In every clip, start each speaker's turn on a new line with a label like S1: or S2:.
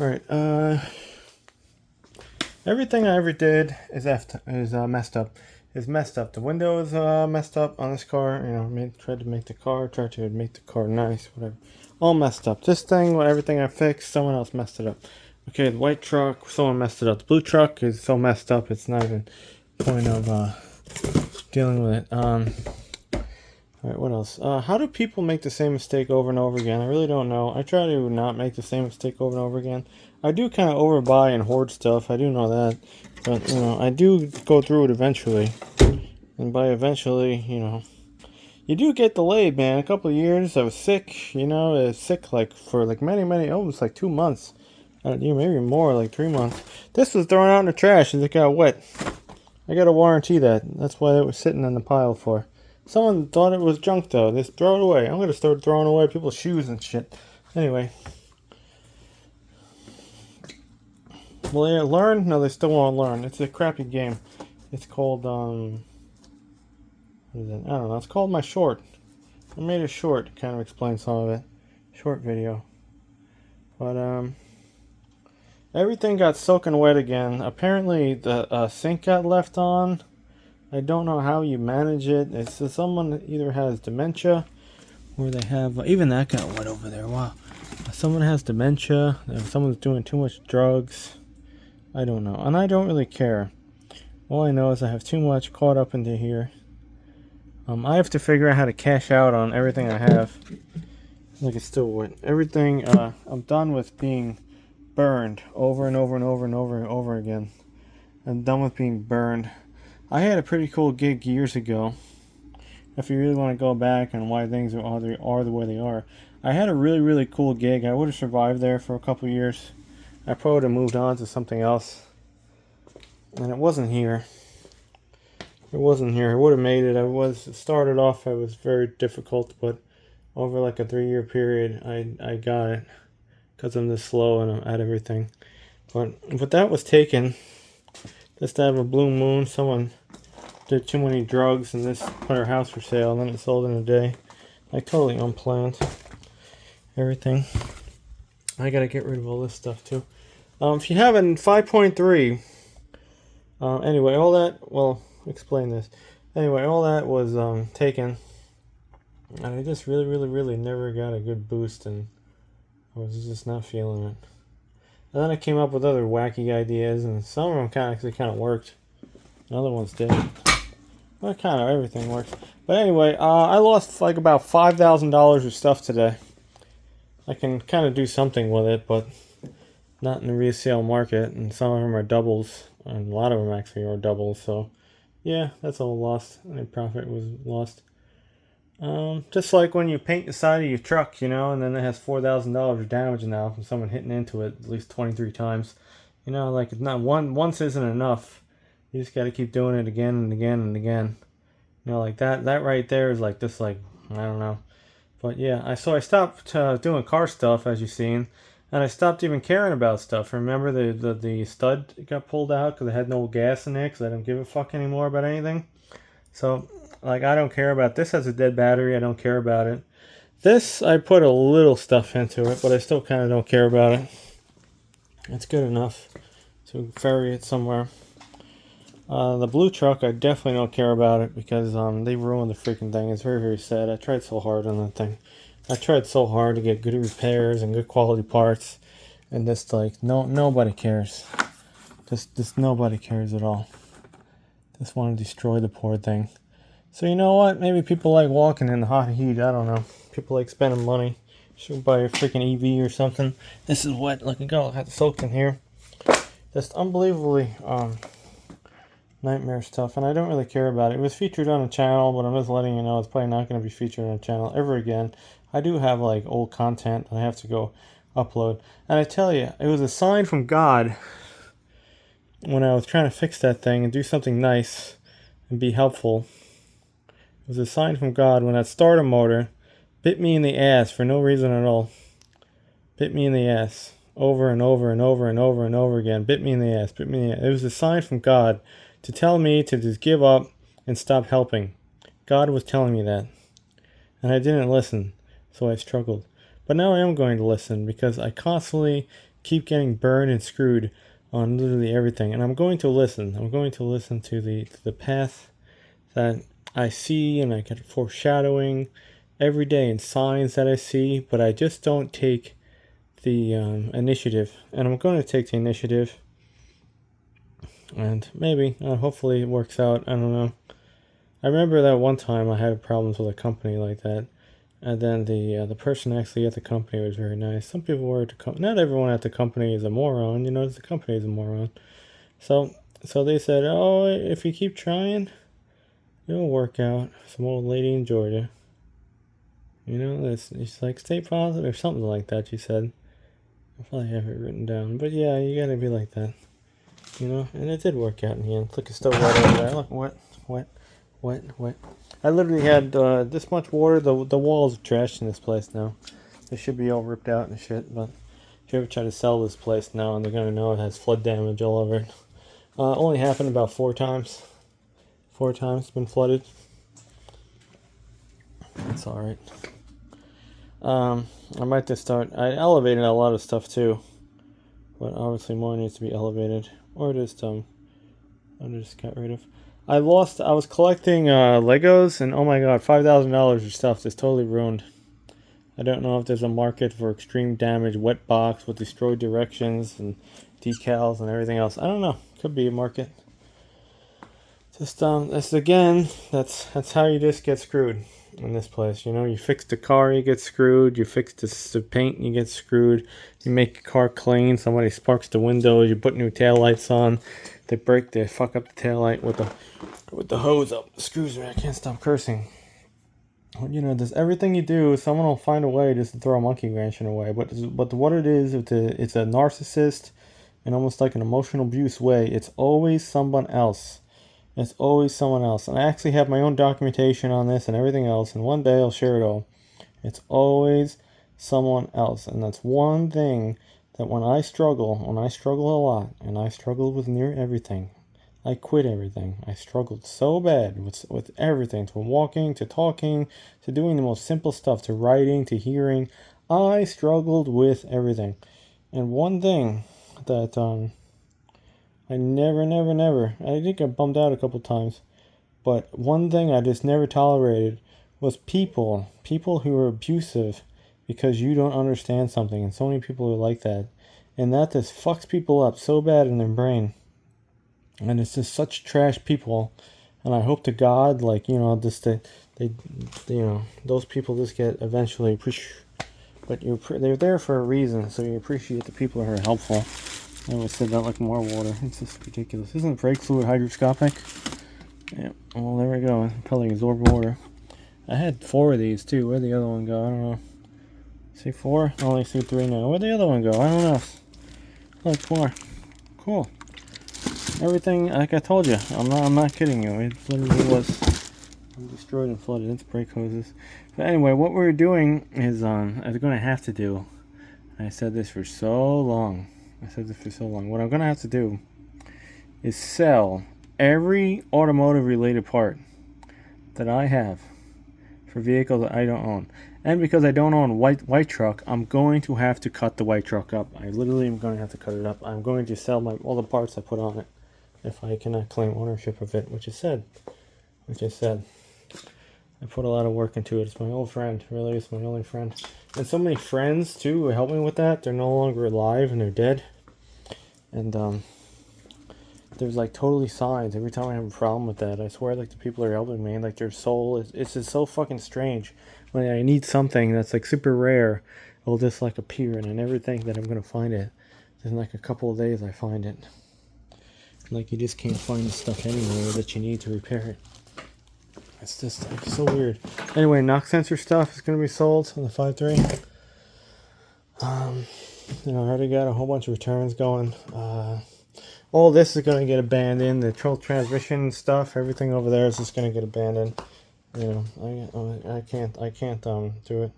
S1: Alright, everything I ever did is messed up. Is messed up. The window is messed up on this car. You know, tried to make the car nice, whatever. All messed up. This thing, everything I fixed, someone else messed it up. Okay, the white truck, someone messed it up. The blue truck is so messed up, it's not even point of dealing with it. Alright, what else? How do people make the same mistake over and over again? I really don't know. I try to not make the same mistake over and over again. I do kind of overbuy and hoard stuff. I do know that. But, you know, I do go through it eventually. And by eventually, you know, you do get delayed, man. A couple of years, I was sick, you know. I was sick, like, for, like, almost, like, 2 months. Maybe more, like 3 months. This was thrown out in the trash and it got wet. I got to warranty that. That's why it was sitting in the pile for. Someone thought it was junk, though. Just throw it away. I'm going to start throwing away people's shoes and shit. Anyway. Will they learn? No, they still won't learn. It's a crappy game. It's called, what is it? I don't know. It's called my short. I made a short to kind of explain some of it. Short video. But, everything got soaking wet again. Apparently, the sink got left on. I don't know how you manage it. It's someone either has dementia, or they have even that got wet over there. Wow, someone has dementia. Someone's doing too much drugs. I don't know, and I don't really care. All I know is I have too much caught up into here. I have to figure out how to cash out on everything I have. Like it's still wet. Everything. I'm done with being burned over and over and over and over and over again. I'm done with being burned. I had a pretty cool gig years ago. If you really want to go back and why things are the way they are. I had a really cool gig. I would have survived there for a couple years. I probably would have moved on to something else. And it wasn't here. It wasn't here. I would have made it. It started off, it was very difficult, but over like a 3-year period, I got it. Because I'm this slow and I'm at everything. But that was taken. Just to have a blue moon. Someone did too many drugs and this put our house for sale and then it sold in a day. Like totally unplanned. Everything. I gotta get rid of all this stuff too. If you have a 5.3, anyway, all that, well, explain this. Anyway, all that was taken. And I just really never got a good boost and I was just not feeling it. And then I came up with other wacky ideas and some of them kind of worked. And other ones didn't. Well, kind of everything works. But anyway, I lost like about $5,000 of stuff today. I can kind of do something with it, but not in the resale market. And some of them are doubles, and a lot of them actually are doubles. So, yeah, that's all lost. Any profit was lost. Just like when you paint the side of your truck, you know, and then it has $4,000 of damage now from someone hitting into it at least 23 times. You know, like it's not once isn't enough. You just got to keep doing it again and again and again. You know, like that right there is like this, like, I don't know. But yeah, I stopped doing car stuff, as you've seen, and I stopped even caring about stuff. Remember the stud got pulled out because it had no gas in there because I don't give a fuck anymore about anything. So, like, I don't care about this. Has a dead battery. I don't care about it. This, I put a little stuff into it, but I still kind of don't care about it. It's good enough to ferry it somewhere. The blue truck, I definitely don't care about it because they ruined the freaking thing. It's very sad. I tried so hard on that thing. I tried so hard to get good repairs and good quality parts, and just like nobody cares. Just nobody cares at all. Just want to destroy the poor thing. So you know what? Maybe people like walking in the hot heat. I don't know. People like spending money. Should buy a freaking EV or something. This is wet. Look, I had soaked in here. Just unbelievably nightmare stuff, and I don't really care about it. It was featured on a channel, but I'm just letting you know it's probably not going to be featured on a channel ever again. I do have like old content that I have to go upload, and I tell you, it was a sign from God when I was trying to fix that thing and do something nice and be helpful. It was a sign from God when that starter motor bit me in the ass for no reason at all. Bit me in the ass over and over and over and over and over again. Bit me in the ass. Bit me in the ass. It was a sign from God to tell me to just give up and stop helping. God was telling me that. And I didn't listen, so I struggled. But now I am going to listen because I constantly keep getting burned and screwed on literally everything. And I'm going to listen. I'm going to listen to the path that I see, and I get foreshadowing every day and signs that I see, but I just don't take the initiative. And I'm going to take the initiative, and maybe, hopefully it works out. I don't know. I remember that one time I had problems with a company like that, and then the person actually at the company was very nice. Some people were at the company. Not everyone at the company is a moron. You know, the company is a moron. So they said, oh, if you keep trying, it'll work out. Some old lady in Georgia. You know, it's like stay positive or something like that. She said. I probably have it written down, but yeah, you gotta be like that. You know, and it did work out in the end. Look, it's still wet over there. Look, wet. I literally had this much water. The walls are trashed in this place now. They should be all ripped out and shit. But if you ever try to sell this place now, and they're gonna know it has flood damage all over it. Only happened about 4 times. 4 times it's been flooded. It's all right. I might just start. I elevated a lot of stuff too, but obviously more needs to be elevated, or just I just got rid of. I was collecting Legos, and oh my god, $5,000 of stuff just totally ruined. I don't know if there's a market for extreme damage wet box with destroyed directions and decals and everything else. I don't know. Could be a market. Just that's again. That's how you just get screwed in this place. You know, you fix the car, you get screwed. You fix the paint, you get screwed. You make your car clean. Somebody sparks the windows. You put new taillights on. They fuck up the taillight with the hose up. Screws me. I can't stop cursing. You know, there's everything you do. Someone will find a way just to throw a monkey wrench in a way. But what it is, it's a narcissist, in almost like an emotional abuse way. It's always someone else. It's always someone else. And I actually have my own documentation on this and everything else. And one day I'll share it all. It's always someone else. And that's one thing that when I struggle a lot, and I struggle with near everything. I quit everything. I struggled so bad with everything, from walking to talking to doing the most simple stuff, to writing to hearing. I struggled with everything. And one thing that I never, I did get bummed out a couple times, but one thing I just never tolerated was people who are abusive because you don't understand something, and so many people are like that, and that just fucks people up so bad in their brain, and it's just such trash people, and I hope to God, like, you know, just they you know, those people just get eventually, but they're there for a reason, so you appreciate the people who are helpful. I always said that like more water. It's just ridiculous. Isn't brake fluid hygroscopic? Yeah. Well, there we go. Probably absorb water. I had 4 of these too. Where'd the other one go? I don't know. See 4? I only see 3 now. Where'd the other one go? I don't know. Like 4. Cool. Everything, like I told you. I'm not kidding you. It literally was destroyed and flooded. It's brake hoses. But anyway, what we're doing is I was gonna have to do. I said this for so long. What I'm going to have to do is sell every automotive related part that I have for vehicles that I don't own. And because I don't own white truck, I'm going to have to cut the white truck up. I literally am going to have to cut it up. I'm going to sell all the parts I put on it if I cannot claim ownership of it, which is sad. I put a lot of work into it. It's my old friend. Really, it's my only friend. And so many friends, too, who helped me with that. They're no longer alive and they're dead. And there's like totally signs every time I have a problem with that. I swear, like, the people are helping me, like, their soul it's just so fucking strange. When I need something that's like super rare, it'll just like appear, and I never think that I'm gonna find it. In like a couple of days I find it. Like, you just can't find the stuff anywhere that you need to repair it. It's just like so weird. Anyway, knock sensor stuff is gonna be sold on the 5.3. You know, I already got a whole bunch of returns going. All this is gonna get abandoned. The transmission stuff, everything over there is just gonna get abandoned. You know, I can't do it.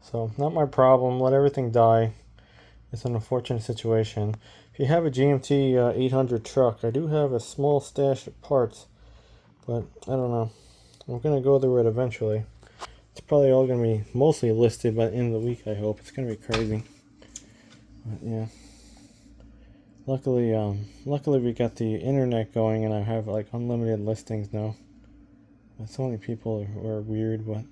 S1: So, not my problem. Let everything die. It's an unfortunate situation. If you have a GMT 800 truck, I do have a small stash of parts, but I don't know. I'm gonna go through it eventually. It's probably all gonna be mostly listed by the end of the week, I hope. It's gonna be crazy. But yeah. luckily we got the internet going, and I have like unlimited listings now. So many people are weird, but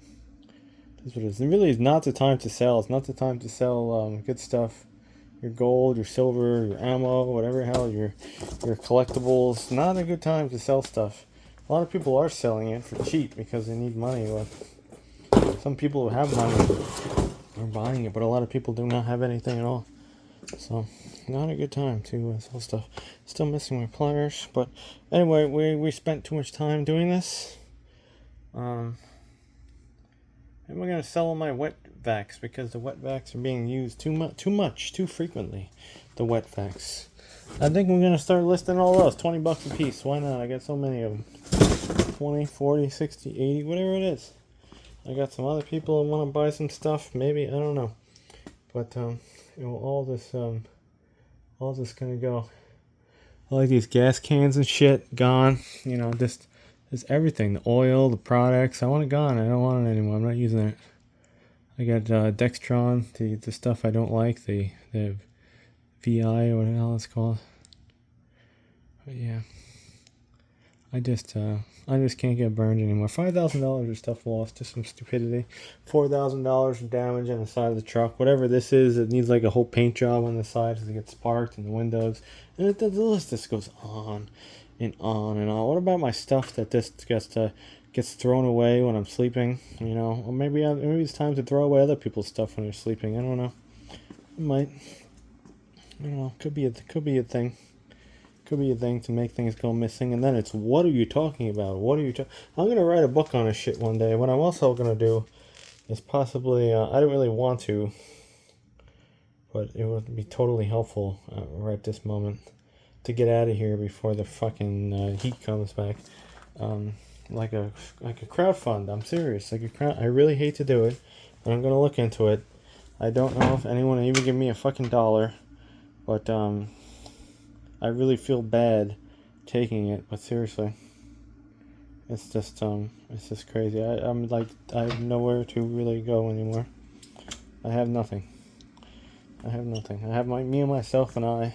S1: that's what it is. It really is not the time to sell. It's not the time to sell good stuff. Your gold, your silver, your ammo, whatever hell, your collectibles. Not a good time to sell stuff. A lot of people are selling it for cheap because they need money. But some people who have money are buying it, but a lot of people do not have anything at all. So, not a good time to sell stuff. Still missing my pliers, but anyway, we spent too much time doing this. And we're gonna sell my wet vacs because the wet vacs are being used too frequently. The wet vacs. I think we're gonna start listing all those. $20 a piece. Why not? I got so many of them. 20, 40, 60, 80, whatever it is. I got some other people that want to buy some stuff. Maybe, I don't know. But all this gonna go. I like these gas cans and shit gone. Just everything. The oil, the products. I want it gone. I don't want it anymore. I'm not using it. I got Dextron, the stuff I don't like, the VI or whatever the hell it's called. But yeah, I just can't get burned anymore. $5,000 of stuff lost to some stupidity. $4,000 of damage on the side of the truck. Whatever this is, it needs like a whole paint job on the side because it gets sparked in the windows. And the list just goes on and on and on. What about my stuff that just gets thrown away when I'm sleeping? Or maybe it's time to throw away other people's stuff when they're sleeping. I don't know. It might. I don't know. Could be a thing. Could be a thing to make things go missing, and then it's what are you talking about? I'm gonna write a book on this shit one day. What I'm also gonna do is possibly I don't really want to, but it would be totally helpful right this moment to get out of here before the fucking heat comes back. Like a crowdfund. I'm serious. I really hate to do it, but I'm gonna look into it. I don't know if anyone will even give me a fucking dollar, but I really feel bad taking it. But seriously, it's just crazy. I have nowhere to really go anymore. I have nothing. I have me and myself and I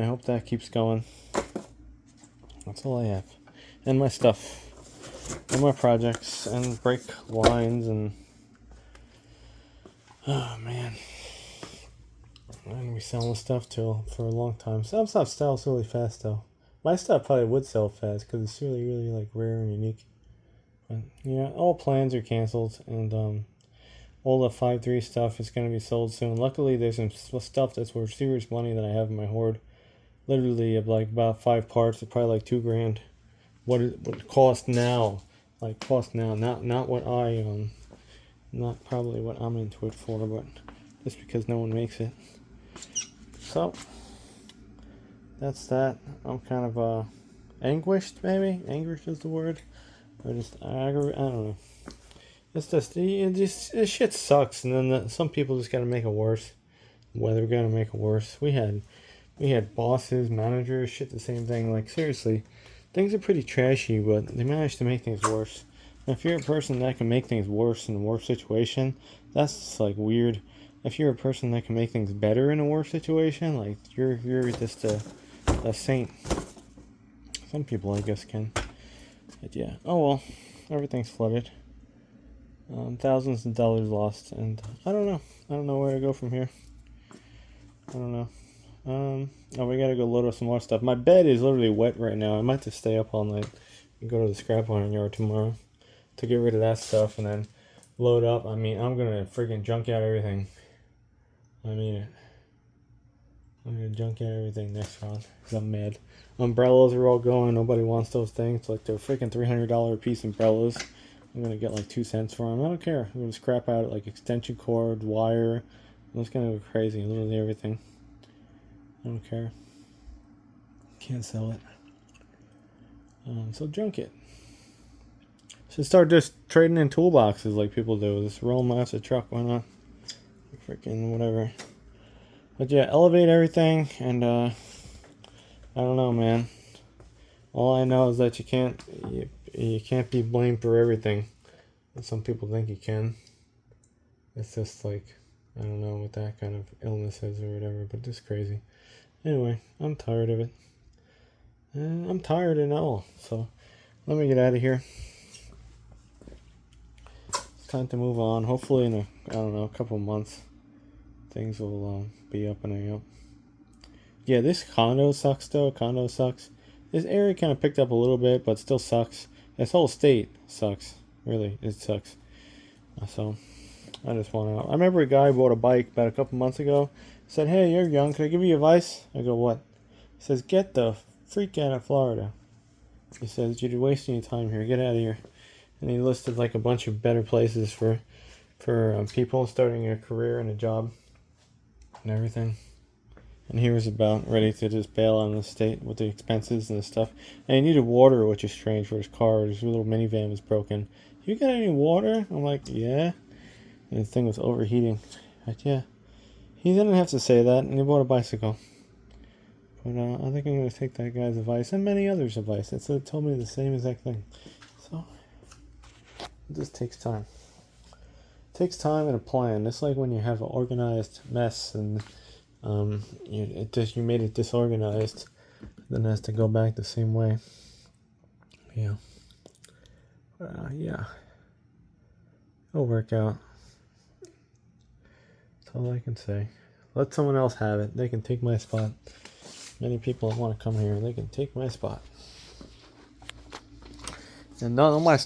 S1: hope that keeps going. That's all I have. And my stuff. And my projects. And brake lines and... Oh, man. I'm going to be selling stuff for a long time. Some stuff sells really fast, though. My stuff probably would sell fast because it's really, really, rare and unique. But, yeah, all plans are canceled. And, all the 5.3 stuff is going to be sold soon. Luckily, there's some stuff that's worth serious money that I have in my hoard. Literally, about 5 parts. It's probably $2,000. What it costs now. Not what not probably what I'm into it for, but just because no one makes it. So, that's that. I'm kind of anguished, maybe? Anguished is the word? Or just I don't know. It's just, this shit sucks, and then some people just gotta make it worse. Whether we're gonna make it worse. We had bosses, managers, shit the same thing. Seriously, things are pretty trashy, but they manage to make things worse. And if you're a person that can make things worse in a worse situation, that's just weird. If you're a person that can make things better in a worse situation, you're just a saint. Some people, I guess, can. But yeah. Oh well, everything's flooded. Thousands of dollars lost, and I don't know. I don't know where to go from here. I don't know. We gotta go load up some more stuff. My bed is literally wet right now. I might just stay up all night and go to the scrap iron yard tomorrow to get rid of that stuff and then load up. I'm gonna freaking junk out everything. I'm gonna junk out everything next round because I'm mad. Umbrellas are all going. Nobody wants those things. They're freaking $300 a piece umbrellas. I'm gonna get 2 cents for them. I don't care. I'm gonna scrap out extension cord, wire. I'm just gonna go crazy. Literally everything. I don't care. Can't sell it. So junk it. Should start just trading in toolboxes like people do. Just roll them off the truck. Why not? Freaking whatever. But yeah, elevate everything. And I don't know, man. All I know is that you can't be blamed for everything. And some people think you can. It's just I don't know what that kind of illness is or whatever, but just crazy. Anyway, I'm tired of it. And I'm tired and all. So let me get out of here. It's time to move on. Hopefully in a couple of months, things will be up and up. Yeah, this condo sucks though. Condo sucks. This area kind of picked up a little bit, but still sucks. This whole state sucks. Really, it sucks. So I just want to. I remember a guy bought a bike about a couple months ago. Said, "Hey, you're young. Can I give you advice?" I go, "What?" He says, "Get the freak out of Florida." He says, "You're wasting your time here. Get out of here." And he listed like a bunch of better places for people starting a career and a job and everything. And he was about ready to just bail on the state with the expenses and the stuff. And he needed water, which is strange for his car. His little minivan was broken. "You got any water?" I'm like, "Yeah." And the thing was overheating. Like, yeah. He didn't have to say that, and he bought a bicycle. But I think I'm going to take that guy's advice and many others' advice. It told me the same exact thing. So, it just takes time. It takes time and a plan. It's like when you have an organized mess and you made it disorganized, then it has to go back the same way. Yeah. Yeah. It'll work out. That's all I can say. Let someone else have it. They can take my spot. Many people want to come here. They can take my spot. And none of my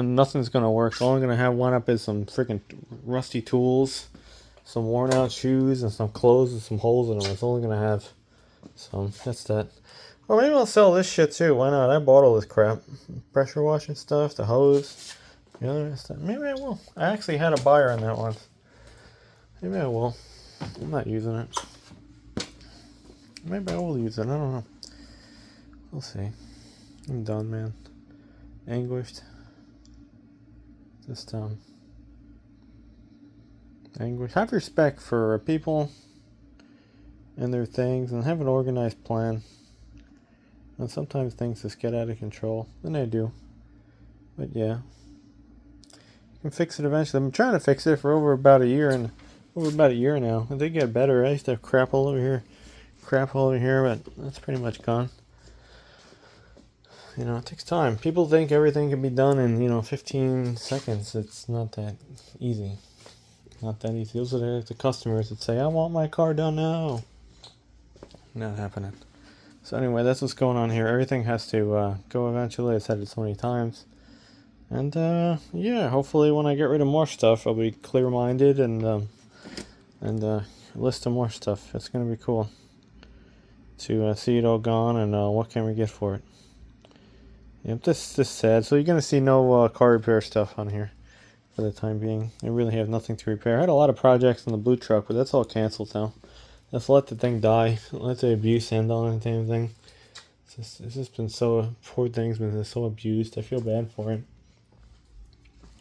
S1: nothing's gonna work. All I'm gonna have one up is some freaking rusty tools, some worn out shoes, and some clothes with some holes in them. That's all I'm gonna have. So that's that. Or maybe I'll sell this shit too. Why not? I bought all this crap. Pressure washing stuff, the hose, the other stuff. Maybe I will. I actually had a buyer on that one. Maybe I will. I'm not using it. Maybe I will use it. I don't know. We'll see. I'm done, man. Anguished. Just anguished. Have respect for people and their things, and have an organized plan. And sometimes things just get out of control, and they do. But yeah, you can fix it eventually. I'm trying to fix it for over about a year now. And they get better. I used to have crap all over here, but that's pretty much gone. You know, it takes time. People think everything can be done in 15 seconds. It's not that easy. Not that easy. Those are the customers that say, "I want my car done now." Not happening. So anyway, that's what's going on here. Everything has to go eventually. I said it so many times. And yeah, hopefully when I get rid of more stuff, I'll be clear-minded and list of more stuff. It's going to be cool to see it all gone and what can we get for it. Yep, this is sad. So you're going to see no car repair stuff on here for the time being. I really have nothing to repair. I had a lot of projects on the blue truck, but that's all canceled now. Let's let the thing die. Let the abuse end on the damn thing. It's just been so... Poor thing's been so abused. I feel bad for it.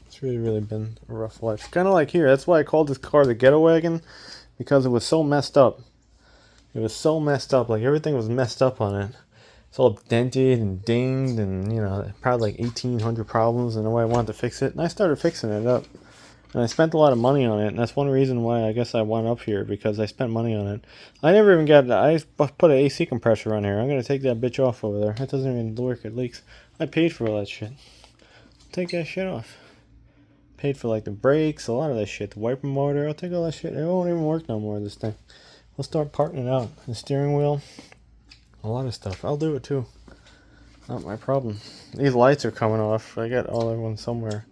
S1: It's really been a rough life. Kind of like here. That's why I called this car the Ghetto Wagon. Because it was so messed up. It was so messed up. Like, everything was messed up on it. It's all dented and dinged and, probably like 1,800 problems. And the way I wanted to fix it. And I started fixing it up. And I spent a lot of money on it, and that's one reason why I guess I went up here, because I spent money on it. I never even I put an AC compressor on here. I'm going to take that bitch off over there. It doesn't even work, it leaks. I paid for all that shit. Take that shit off. Paid for like the brakes, a lot of that shit. The wiper motor, I'll take all that shit. It won't even work no more, this thing. We'll start parting it out. The steering wheel, a lot of stuff. I'll do it too. Not my problem. These lights are coming off. I got all of them somewhere.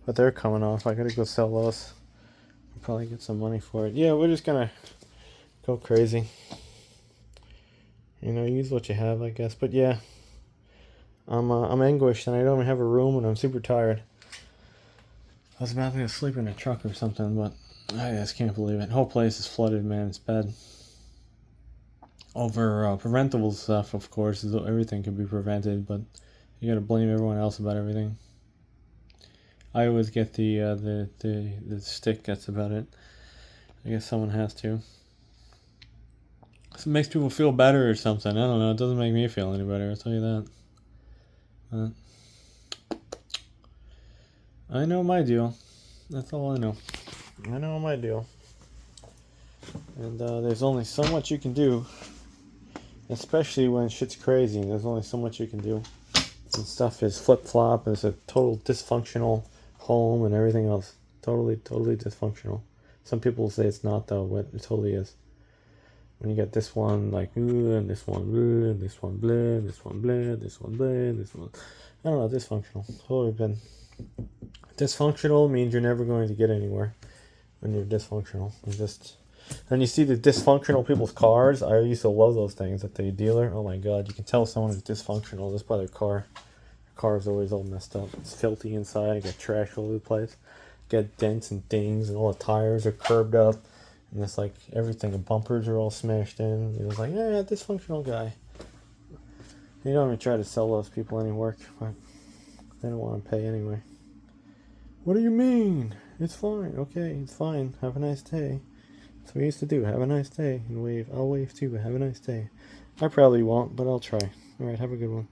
S1: But they're coming off. I gotta go sell those. I'll probably get some money for it. Yeah, we're just gonna go crazy. Use what you have, I guess. But yeah, I'm anguished and I don't even have a room and I'm super tired. I was about to sleep in a truck or something, but I just can't believe it. The whole place is flooded, man. It's bad. Over preventable stuff, of course. Everything can be prevented, but you gotta blame everyone else about everything. I always get the stick. That's about it. I guess someone has to. So it makes people feel better or something. I don't know. It doesn't make me feel any better. I'll tell you that. I know my deal. That's all I know. I know my deal. And there's only so much you can do Especially when shit's crazy and there's only so much you can do. And stuff is flip-flop, and it's a total dysfunctional home and everything else. Totally dysfunctional. Some people say it's not though, but it totally is. When you get this one like and this one and this one and this one and this one and this one, I don't know, dysfunctional. Totally been dysfunctional means you're never going to get anywhere when you're dysfunctional. And you see the dysfunctional people's cars. I used to love those things at the dealer. Oh my god, you can tell someone is dysfunctional just by their car. Their car is always all messed up. It's filthy inside. You got trash all over the place. You got dents and dings, and all the tires are curved up. And it's like everything, the bumpers are all smashed in. It was like, dysfunctional guy. You don't even try to sell those people any work, but they don't want to pay anyway. What do you mean? It's fine. Okay, it's fine. Have a nice day. That's what we used to do. Have a nice day. And wave. I'll wave too. Have a nice day. I probably won't, but I'll try. Alright, have a good one.